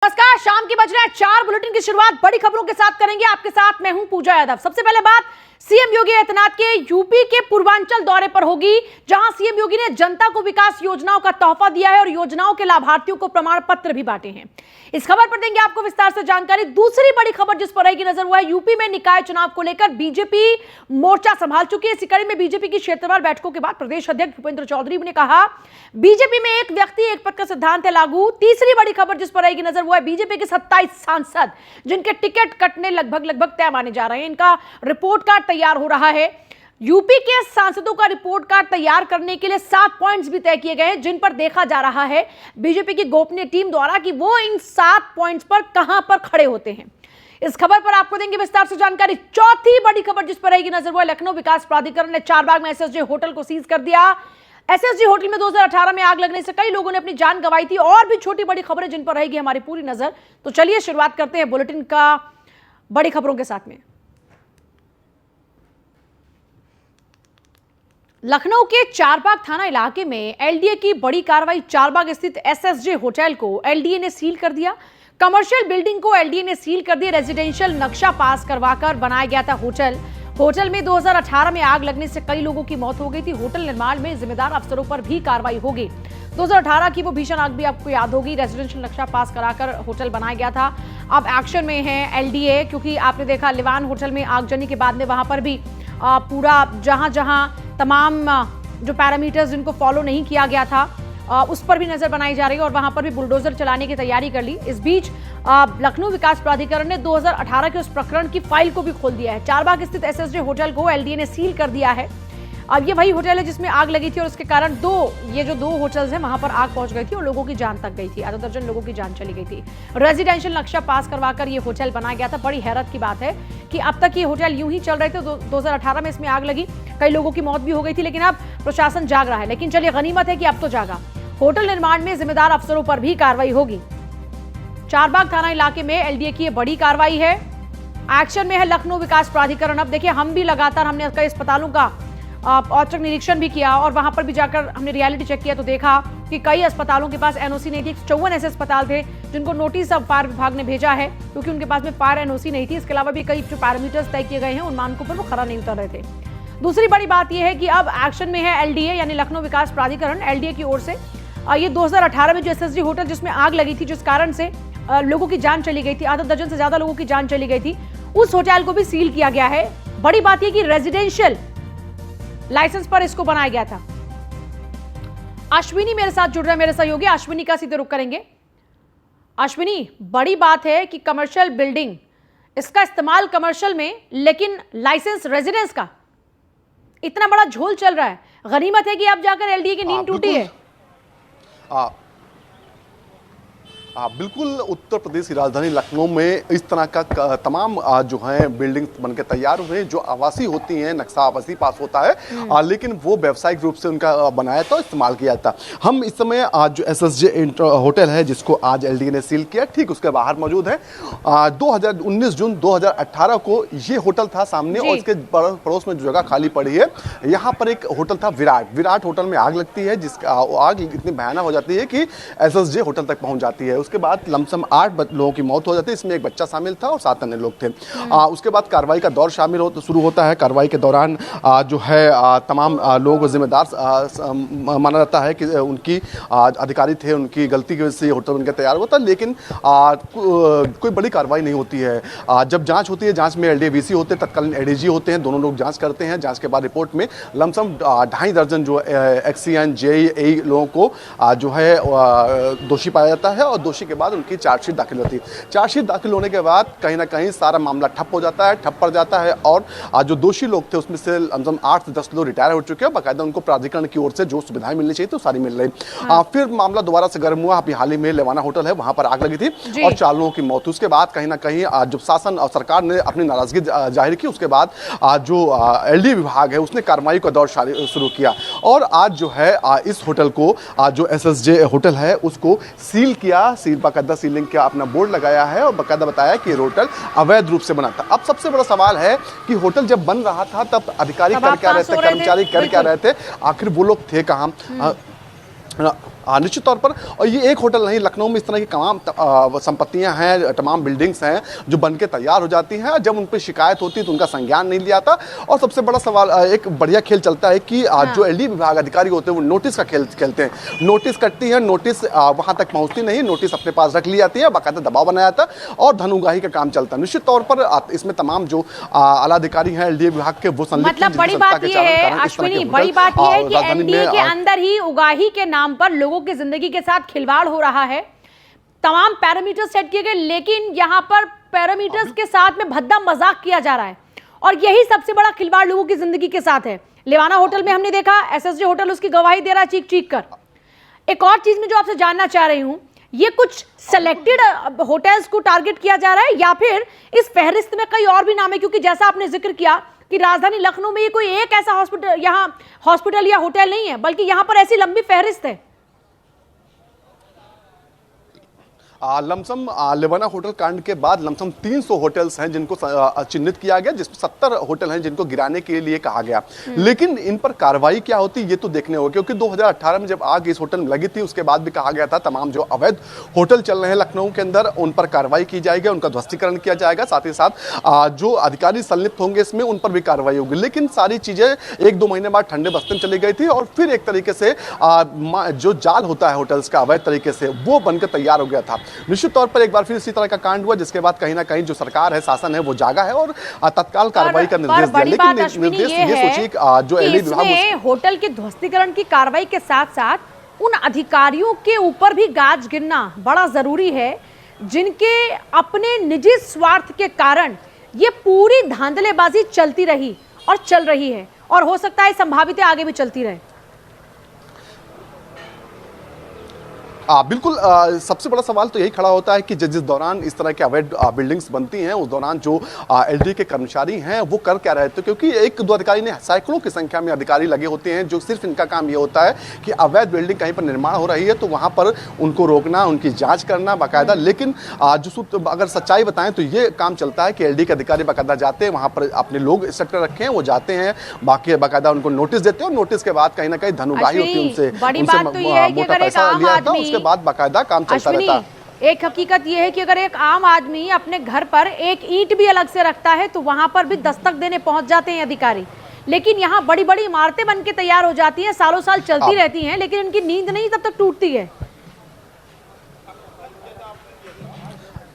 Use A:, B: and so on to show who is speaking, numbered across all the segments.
A: नमस्कार, शाम की बज रहे हैं 4। बुलेटिन की शुरुआत बड़ी खबरों के साथ करेंगे। आपके साथ मैं हूं पूजा यादव। सबसे पहले बात सीएम योगी आदित्यनाथ के यूपी के पूर्वांचल दौरे पर होगी, जहां सीएम योगी ने जनता को विकास योजनाओं का तोहफा दिया है और योजनाओं के लाभार्थियों को प्रमाण पत्र भी बांटे हैं। इस खबर पर देंगे आपको विस्तार से जानकारी। दूसरी बड़ी खबर जिस पर रहेगी नजर, वो है यूपी में निकाय चुनाव को लेकर बीजेपी मोर्चा संभाल चुकी है। इसी कड़ी में बीजेपी की क्षेत्रवार बैठकों के बाद प्रदेश अध्यक्ष भूपेंद्र चौधरी ने कहा, बीजेपी में एक व्यक्ति एक पद का सिद्धांत है लागू। तीसरी बड़ी खबर जिस पर रहेगी नजर, वो है बीजेपी के 27 सांसद जिनके टिकट कटने लगभग तय माने जा रहे हैं। इनका रिपोर्ट कार्ड तैयार हो रहा है। यूपी के सांसदों का रिपोर्ट कार्ड तैयार करने के लिए 7 पॉइंट्स भी तय किए गए हैं, जिन पर देखा जा रहा है बीजेपी की गोपनीय टीम द्वारा कि वो इन 7 पॉइंट्स पर कहां पर खड़े होते हैं। इस खबर पर आपको देंगे विस्तार से जानकारी। चौथी बड़ी खबर जिस पर रहेगी नजर, वो लखनऊ विकास प्राधिकरण ने चारबाग में एसएसजे होटल को सीज कर दिया। एसएसजी होटल में 2018 में आग लगने से कई लोगों ने अपनी जान गंवाई थी। और भी छोटी बड़ी खबरें जिन पर रहेगी हमारी पूरी नजर। तो चलिए शुरुआत करते हैं बुलेटिन का बड़ी खबरों के साथ में। लखनऊ के चारबाग थाना इलाके में एलडीए की बड़ी कार्रवाई। चारबाग स्थित एसएसजे होटल को एलडीए ने सील कर दिया। कमर्शियल बिल्डिंग को एलडीए ने सील कर दिया। रेजिडेंशियल नक्शा पास करवाकर बनाया गया था होटल में 2018 में आग लगने से कई लोगों की मौत हो गई थी। होटल निर्माण में जिम्मेदार अफसरों पर भी कार्रवाई होगी। 2018 की वो भीषण आग भी आपको याद होगी। रेजिडेंशियल नक्शा पास कराकर होटल बनाया गया था। अब एक्शन में है एलडीए, क्योंकि आपने देखा लिवान होटल में आगजनी के बाद में वहां पर भी पूरा जहां तमाम जो पैरामीटर्स जिनको फॉलो नहीं किया गया था उस पर भी नजर बनाई जा रही है और वहां पर भी बुलडोजर चलाने की तैयारी कर ली। इस बीच लखनऊ विकास प्राधिकरण ने 2018 के उस प्रकरण की फाइल को भी खोल दिया है। चारबाग स्थित एसएसजे होटल को एलडीए ने सील कर दिया है। अब ये वही होटल है जिसमें आग लगी थी और उसके कारण दो होटल्स हैं वहां पर आग पहुंच गई थी और लोगों की जान तक गई थी। आधा दर्जन लोगों की जान चली गई थी। रेजिडेंशियल नक्शा पास करवाकर ये होटल बनाया गया था। बड़ी हैरत की बात है कि अब तक ये होटल यूं ही चल रहे थे। 2018 में इसमें आग लगी, कई लोगों की मौत भी हो गई थी, लेकिन अब प्रशासन जाग रहा है। लेकिन चलिए, गनीमत है कि अब तो जागा। होटल निर्माण में जिम्मेदार अफसरों पर भी कार्रवाई होगी। चारबाग थाना इलाके में एलडीए की बड़ी कार्रवाई है। एक्शन में है लखनऊ विकास प्राधिकरण। अब देखिए, हम भी लगातार हमने कई अस्पतालों का औचक निरीक्षण भी किया और वहां पर भी जाकर हमने रियलिटी चेक किया तो देखा कि कई अस्पतालों के पास एनओसी नहीं थी। 54 ऐसे अस्पताल थे जिनको नोटिस अब फायर विभाग ने भेजा है, क्योंकि उनके पास में फायर एनओसी नहीं थी। इसके अलावा भी कई जो पैरामीटर्स तय किए गए हैं उन मानकों पर वो खरा नहीं उतर रहे थे। दूसरी बड़ी बात यह है कि अब एक्शन में है एलडीए, यानी लखनऊ विकास प्राधिकरण। एलडीए की ओर से ये 2018 में जो एसएसजी होटल जिसमें आग लगी थी, जिस कारण से लोगों की जान चली गई थी, आधा दर्जन से ज्यादा लोगों की जान चली गई थी, उस होटल को भी सील किया गया है। बड़ी बात यह कि रेजिडेंशियल लाइसेंस पर इसको बनाया गया था। अश्विनी मेरे साथ जुड़ रहे हैं, मेरे सहयोगी। अश्विनी का सीधे रुख करेंगे। अश्विनी, बड़ी बात है कि कमर्शियल बिल्डिंग, इसका इस्तेमाल कमर्शियल में, लेकिन लाइसेंस रेजिडेंस का इतना बड़ा झोल चल रहा है। गनीमत है कि अब जाकर एलडीए की नींद टूटी है।
B: बिल्कुल, उत्तर प्रदेश की राजधानी लखनऊ में इस तरह का तमाम जो है बिल्डिंग बनकर तैयार हुए हैं, जो आवासीय होती हैं, नक्शा आवासीय पास होता है, लेकिन वो व्यावसायिक रूप से उनका बनाया था, इस्तेमाल किया था। हम इस समय आज जो एसएसजे होटल है, जिसको आज एलडीए ने सील किया, ठीक उसके बाहर मौजूद है। 19 जून 2018 को ये होटल था सामने और इसके पड़ोस में जो जगह खाली पड़ी है, यहाँ पर एक होटल था विराट होटल में आग लगती है, जिसका आग इतनी भयानक हो जाती है कि एसएसजे होटल तक पहुंच जाती है। उसके बाद लमसम 8 लोगों की मौत हो जाती है। इसमें एक बच्चा शामिल था और 7 अन्य लोग थे। उसके बाद कार्रवाई का दौर शुरू होता है। कार्रवाई के दौरान जो है तमाम लोगों को जिम्मेदार माना जाता है कि उनकी अधिकारी थे, उनकी गलती की वजह से होटल बनकर तैयार हुआ था, लेकिन कोई बड़ी कार्रवाई नहीं होती है। जब जांच होती है, जांच में एलडीए वीसी होते हैं, तत्कालीन एडीजी होते हैं, दोनों लोग जांच करते हैं। जांच के बाद रिपोर्ट में लमसम 2.5 दर्जन जो एक्सीएन जेई लोगों को जो है दोषी पाया जाता है और दोषी के बाद उनकी चार्जशीट दाखिल होती है। चार्जशीट दाखिल होने के बाद कहीं ना कहीं सारा मामला ठप हो जाता है, ठप पड़ जाता है और जो दोषी लोग थे उसमें से लमसम 8 से 10 लोग रिटायर हो चुके हैं। बाकायदा उनको प्राधिकरण की ओर से जो सुविधाएं मिलनी चाहिए तो सारी मिल रही। फिर मामला दोबारा से गर्म हुआ। अभी हाल ही में लेवाना होटल है, वहां पर आग लगी थी और 4 लोगों की मौत। उसके बाद कहीं ना कहीं जब शासन और सरकार ने अपनी नाराजगी जाहिर की, उसके बाद जो एलडीए विभाग है उसने कार्रवाई का दौर शुरू किया और आज जो है इस होटल को जो एसएसजे होटल है उसको सील किया। बाकायदा सीलिंग का अपना बोर्ड लगाया है और बाकायदा बताया कि होटल अवैध रूप से बना था। अब सबसे बड़ा सवाल है कि होटल जब बन रहा था तब अधिकारी कर क्या रहे थे, कर्मचारी कर क्या रहे थे, आखिर वो लोग थे कहां? निश्चित तौर पर, और ये एक होटल नहीं, लखनऊ में इस तरह की तमाम संपत्तियां हैं, तमाम बिल्डिंग्स हैं जो बन के तैयार हो जाती हैं। जब उन पर शिकायत होती है तो उनका संज्ञान नहीं लिया जाता। और सबसे बड़ा सवाल, एक बढ़िया खेल चलता है कि जो एलडी विभाग अधिकारी होते हैं वो नोटिस का खेल खेलते हैं। नोटिस कटती है, नोटिस वहां तक पहुंचती नहीं, नोटिस अपने पास रख ली जाती है, बाकायदा दबाव बनाया जाता है और धन उगाही का काम चलता है। निश्चित तौर पर इसमें तमाम जो आला अधिकारी हैं एलडीए विभाग के, वो
A: मतलब बड़ी बात यह है अश्विनी, बड़ी बात यह है कि एनडीए के अंदर ही उगाही के नाम पर लोगों की जिंदगी के साथ खिलवाड़ हो रहा है। तमाम पैरामीटर सेट किए गए, लेकिन यहां पर पैरामीटर्स के साथ में भद्दा मजाक किया जा रहा है और यही सबसे बड़ा खिलवाड़ लोगों की जिंदगी के साथ है। लेवाना होटल में हमने देखा, एसएसजे होटल उसकी गवाही दे रहा है चीख चीख कर। एक और चीज में जो आपसे जानना चाह रही हूं, ये कुछ सेलेक्टेड होटल्स को टारगेट किया जा रहा है या फिर इस फहरिस्त में कई और भी नाम है? क्योंकि जैसा आपने जिक्र किया कि राजधानी लखनऊ में ये कोई एक ऐसा हॉस्पिटल या होटल नहीं है, बल्कि यहां पर ऐसी लंबी फहरिस्त है।
B: लमसम लेवाना होटल कांड के बाद लमसम 300 होटल्स हैं जिनको चिन्हित किया गया, जिसमें 70 होटल हैं जिनको गिराने के लिए कहा गया। लेकिन इन पर कार्रवाई क्या होती ये तो देखने होगा, क्योंकि 2018 में जब आग इस होटल में लगी थी उसके बाद भी कहा गया था तमाम जो अवैध होटल चल रहे हैं लखनऊ के अंदर उन पर कार्रवाई की जाएगी, उनका ध्वस्तीकरण किया जाएगा, साथ ही साथ जो अधिकारी संलिप्त होंगे इसमें उन पर भी कार्रवाई होगी। लेकिन सारी चीजें 1-2 महीने बाद ठंडे बस्ते में चली गई थी और फिर एक तरीके से जो जाल होता है होटल्स का अवैध तरीके से, वो बनकर तैयार हो गया था। निश्चित तौर पर एक बार फिर इसी तरह का कांड हुआ, जिसके बाद कहीं ना कहीं जो सरकार है, शासन है, वो जागा है और तत्काल कार्रवाई का निर्देश दिया। लेकिन निर्देश ये सोचिए जो एलडी विभाग
A: होटल के ध्वस्तीकरण की कार्रवाई के साथ साथ उन अधिकारियों के ऊपर भी गाज गिरना बड़ा जरूरी है जिनके अपने निजी स्वार्थ के कारण ये पूरी धांधलेबाजी चलती रही और चल रही है, और हो सकता है संभावित है आगे भी चलती रहे।
B: बिल्कुल, सबसे बड़ा सवाल तो यही खड़ा होता है कि जिस दौरान इस तरह के अवैध बिल्डिंग्स बनती हैं उस दौरान जो एलडी के कर्मचारी हैं वो कर क्या रहे थे, क्योंकि 1-2 अधिकारी ने, सैकड़ों की संख्या में अधिकारी लगे होते हैं जो सिर्फ इनका काम ये होता है कि अवैध बिल्डिंग कहीं पर निर्माण हो रही है तो वहां पर उनको रोकना, उनकी जांच करना बाकायदा। लेकिन अगर सच्चाई बताएं तो ये काम चलता है कि एलडी के अधिकारी बाकायदा जाते हैं वहां पर, अपने लोग इंस्ट्रक्टर रखे हैं, वो जाते हैं, बाकी बाकायदा उनको नोटिस देते हैं और नोटिस के बाद कहीं ना कहीं धन उगाही होती है उनसे, मोटा पैसा लिया जाता है, उसके बाद बाकायदा काम चलता रहता है।
A: एक हकीकत यह है कि अगर एक आम आदमी अपने घर पर एक ईंट भी अलग से रखता है तो वहां पर भी दस्तक देने पहुंच जाते हैं अधिकारी। लेकिन यहाँ बड़ी बड़ी इमारतें बन के तैयार हो जाती हैं, सालों साल चलती रहती हैं, लेकिन इनकी नींद नहीं तब तक टूटती है।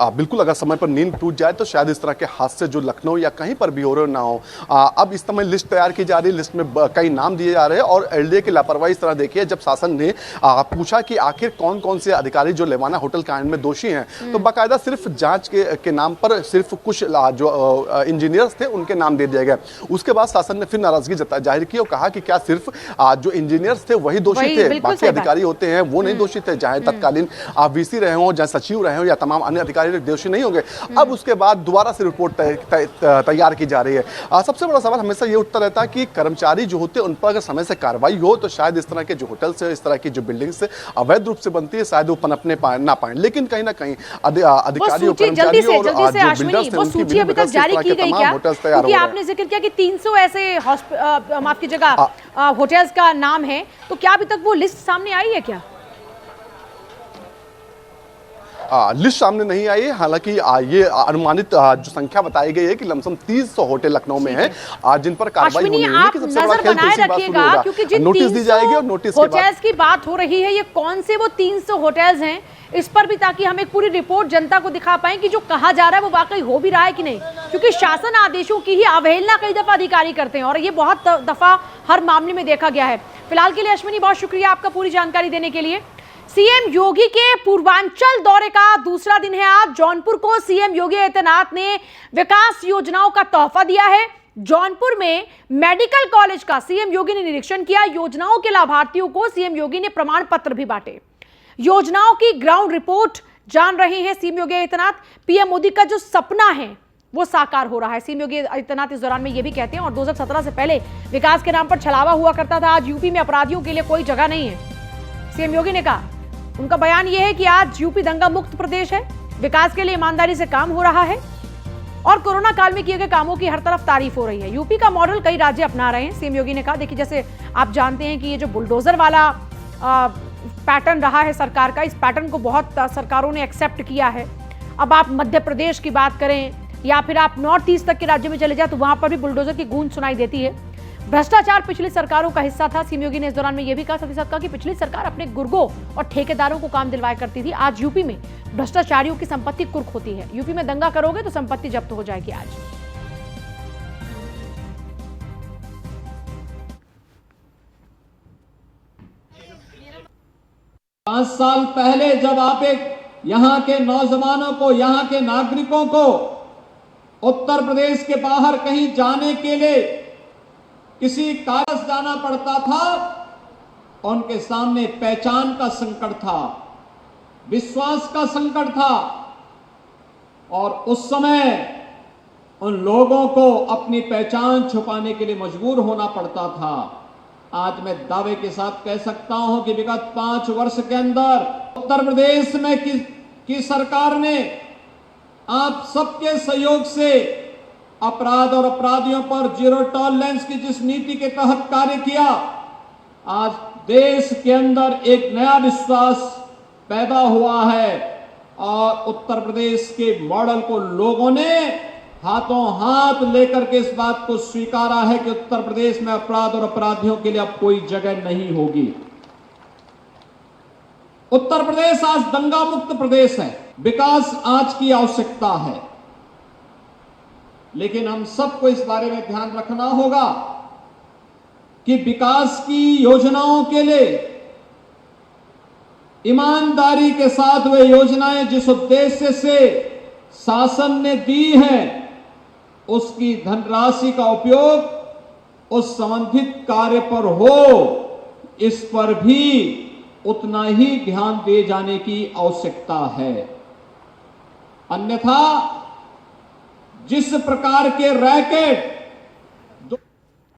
B: बिल्कुल, अगर समय पर नींद टूट जाए तो शायद इस तरह के हादसे जो लखनऊ या कहीं पर भी हो रहे ना हो। अब इस समय लिस्ट तैयार की जा रही है, लिस्ट में कई नाम दिए जा रहे हैं और एलडीए की लापरवाही इस तरह देखिए, जब शासन ने पूछा कि आखिर कौन कौन से अधिकारी जो लेवाना होटल कांड में दोषी हैं, तो बाकायदा सिर्फ जांच के नाम पर सिर्फ कुछ जो इंजीनियर्स थे उनके नाम दे दिया गया। उसके बाद शासन ने फिर नाराजगी जाहिर की और कहा कि क्या सिर्फ जो इंजीनियर्स थे वही दोषी थे, बाकी अधिकारी होते हैं वो नहीं दोषी थे, चाहे तत्कालीन वीसी रहे हों, चाहे सचिव रहे हों या तमाम अन्य अधिकारी दोषी नहीं होंगे। अब उसके बाद दोबारा से रिपोर्ट तैयार की जा रही है। सबसे बड़ा सवाल हमेशा ये उठता रहता है कि कर्मचारी जो होते हैं उन पर अगर समय से कार्रवाई हो तो शायद इस तरह के जो होटल्स है, इस तरह की जो बिल्डिंग्स अवैध रूप से बनती है, शायद वो पनपने ना पाए। लेकिन कहीं ना कहीं अधिकारी और कर्मचारी और जो बिल्डर्स हैं उनकी भी
A: अभी तक जारी की गई क्या? क्योंकि आपने जिक्र किया कि 300 ऐसे माफ कीजिएगा होटल्स का नाम है, तो क्या अभी तक वो लिस्ट सामने आई है क्या?
B: लिस्ट सामने नहीं आई है, हालांकि ये अनुमानित जो संख्या बताई गई है कि लमसम 300 होटल लखनऊ में हैं जिन पर कार्रवाई होनी है।
A: आप नजर बनाए रखिएगा क्योंकि जिन
B: नोटिस दी जाएगी और नोटिस के बाद
A: होटल्स की बात हो रही है, ये कौन से वो 300 होटल्स हैं इस पर भी, ताकि हम एक पूरी रिपोर्ट जनता को दिखा पाए कि जो कहा जा रहा है वो वाकई हो भी रहा है कि नहीं। क्योंकि शासन आदेशों की ही अवहेलना कई दफा अधिकारी करते हैं और ये बहुत दफा हर मामले में देखा गया है। फिलहाल के लिए अश्विनी बहुत शुक्रिया आपका पूरी जानकारी देने के लिए। सीएम योगी के पूर्वांचल दौरे का दूसरा दिन है आज। जौनपुर को सीएम योगी आदित्यनाथ ने विकास योजनाओं का तोहफा दिया है। जौनपुर में मेडिकल कॉलेज का सीएम योगी ने निरीक्षण किया। योजनाओं के लाभार्थियों को सीएम योगी ने प्रमाण पत्र भी बांटे। योजनाओं की ग्राउंड रिपोर्ट जान रहे हैं सीएम योगी आदित्यनाथ। पीएम मोदी का जो सपना है वो साकार हो रहा है। सीएम योगी आदित्यनाथ इस दौरान में ये भी कहते हैं, और 2017 से पहले विकास के नाम पर छलावा हुआ करता था, आज यूपी में अपराधियों के लिए कोई जगह नहीं है। सीएम योगी ने कहा, उनका बयान यह है कि आज यूपी दंगा मुक्त प्रदेश है, विकास के लिए ईमानदारी से काम हो रहा है और कोरोना काल में किए गए कामों की हर तरफ तारीफ हो रही है। यूपी का मॉडल कई राज्य अपना रहे हैं। सीएम योगी ने कहा, देखिए जैसे आप जानते हैं कि ये जो बुलडोजर वाला पैटर्न रहा है सरकार का, इस पैटर्न को बहुत सरकारों ने एक्सेप्ट किया है। अब आप मध्य प्रदेश की बात करें या फिर आप नॉर्थ ईस्ट तक के राज्यों में चले जाए तो वहां पर भी बुलडोजर की गूंज सुनाई देती है। भ्रष्टाचार पिछली सरकारों का हिस्सा था। सीएम योगी ने इस दौरान में यह भी कहा, साथ ही साथ कहा कि पिछली सरकार अपने गुर्गों और ठेकेदारों को काम दिलवाया करती थी। आज यूपी में भ्रष्टाचारियों की संपत्ति कुर्क होती है। यूपी में दंगा करोगे तो संपत्ति जब्त हो जाएगी। आज
C: 5 साल पहले जब आप यहां के नौजवानों को, यहां के नागरिकों को उत्तर प्रदेश के बाहर कहीं जाने के लिए किसी कागज जाना पड़ता था, उनके सामने पहचान का संकट था, विश्वास का संकट था और उस समय उन लोगों को अपनी पहचान छुपाने के लिए मजबूर होना पड़ता था। आज मैं दावे के साथ कह सकता हूं कि विगत 5 वर्ष के अंदर उत्तर प्रदेश में की सरकार ने आप सबके सहयोग से अपराध और अपराधियों पर जीरो टॉलरेंस की जिस नीति के तहत कार्य किया, आज देश के अंदर एक नया विश्वास पैदा हुआ है और उत्तर प्रदेश के मॉडल को लोगों ने हाथों हाथ लेकर के इस बात को स्वीकारा है कि उत्तर प्रदेश में अपराध और अपराधियों के लिए अब कोई जगह नहीं होगी। उत्तर प्रदेश आज दंगा मुक्त प्रदेश है। विकास आज की आवश्यकता है, लेकिन हम सबको इस बारे में ध्यान रखना होगा कि विकास की योजनाओं के लिए ईमानदारी के साथ वे योजनाएं जिस उद्देश्य से शासन ने दी है, उसकी धनराशि का उपयोग उस संबंधित कार्य पर हो, इस पर भी उतना ही ध्यान दिए जाने की आवश्यकता है। अन्यथा जिस प्रकार के रैकेट